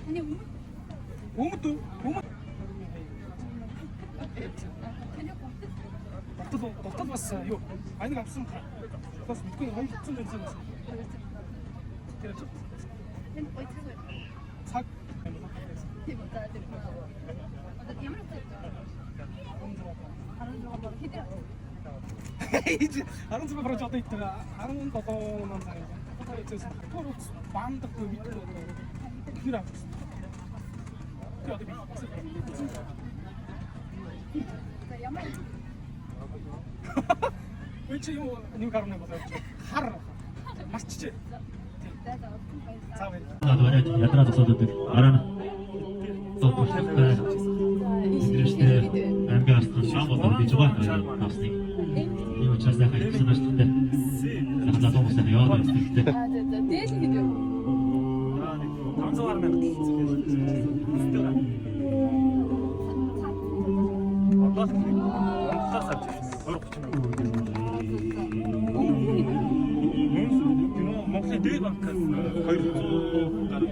아니 오므또 오므. Багтал бас юу аяг авсан бас мэдгүй хоёр хэцүү байсан бас. Тэр энэ ойцгүй. цаг Тийм одоо тэр. Одоо ямар ч харин хидэр. Харин зөв прожект одоо итгэв 17 нам цаг. Одоо эцэс турц бандахгүй мэдгүй хэр авсан. Тэгээд би ямар Which you new government was хар марчжээ. Надад бариад ядраа зогсоодод араа зогсоолтой ирээштэй аймгийн ард шам болоод бий байгаа авсныг ийм учраас захаа хэлсэн байна шүү дээ. Захаа залуу хүмүүсээ яваад байна шүү дээ. дээд хэд вэ? 500 мянга. Одоо сарч 230 мянга. Монголын дээд банкаас 200 гаруй.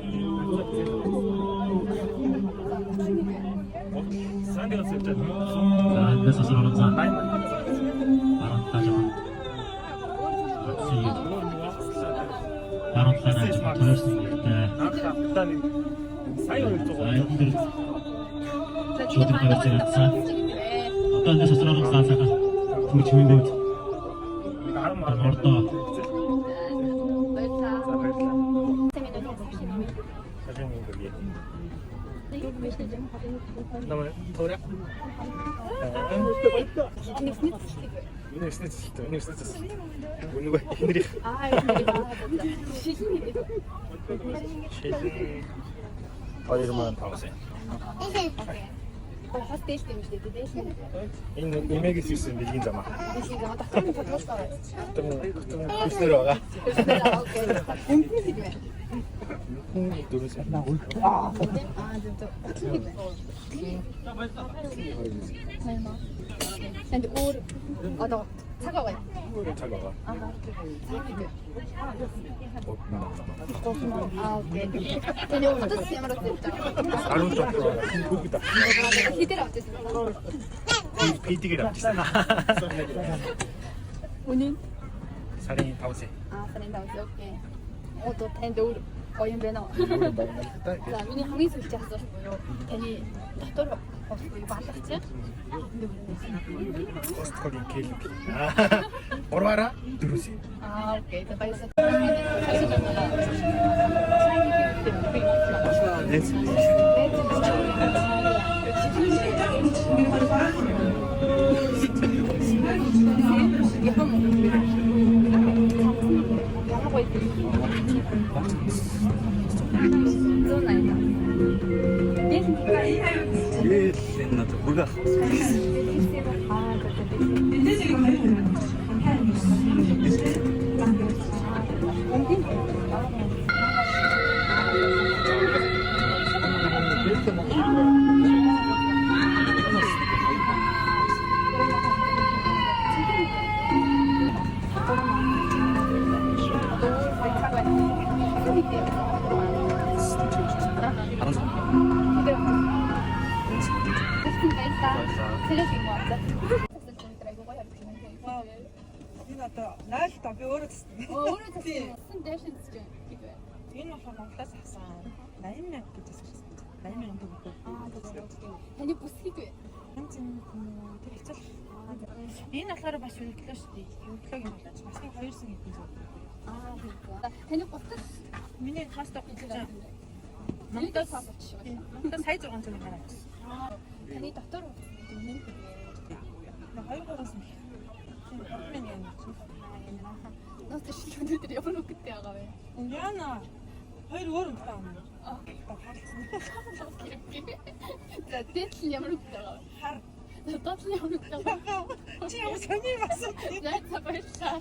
Сандигаас явж байгаа. За энэ сасрал за. Араа таажаа. Араа таажаа төрсөн гэдэг. Наадах сая 200. Чөтөр тавьсан. Одоо энэ сасрал заасаа түр чимэндүүд. Ордоо Намайг тооря. Университет. Үнэгүй хинэрих. Хоёр маань тавсан. Хас дээл юм шүү дээ. Энэ имэгс юусэн бэлгийн замаа. Дээл юм дотор нь фотограф байгаа. Бүтэн бүснэр байгаа. Окей. Энд нь хэд вэ? Дөрөс. зөв. Энд өөр одоо цаг байгаа. цаг байгаа. Цаг хэд вэ? Окей. Тэний утас ямар утас вэ? 17 бүгд. Хитэр авчихсан. Пидгээр авчихсан. Үнэн. Сарын 5-сы. Сарын 5-сы. Окей. Одоо танд өөр гоё юм байна уу? За миний хамгийн сүүлчийн асуулт буюу таны дотор хосгүй балгач. Косткогийн кэлэг. Орвара дөрөс. Окей. За баярлалаа. Бүгд. Энэ одоо 0 би өөрөө тасна. Өөрөө тассан дэшин чинь хэд вэ? Энэ болохоор Монголоос авсан 80 мянга гэж асуусан. 80 мянган төгрөг. Таны бүс хэд вэ? Тэр хэцүү. Энэ болохоор бас өргөлөө шүү дээ. Өргөлөөг юм болооч. Бас 200 хэдэн зур. Таны гутас Миний хастаа гэж Монголоос авчих шүү. Монголоос сая 600 төгрөг гараад. Таны дотор үнэн хэд вэ? 2-3-аас нь. Мен юм. Нөөц шилжүүлээ тэр ямар үгтэй байгаа вэ? Яна 2 өөр үнэтэй байна. За дээл ямар үгтэй байгаа вэ? Хар. Дот ямар үгтэй байгаа вэ? Чи ямар сони басна. Яа цагаалаа.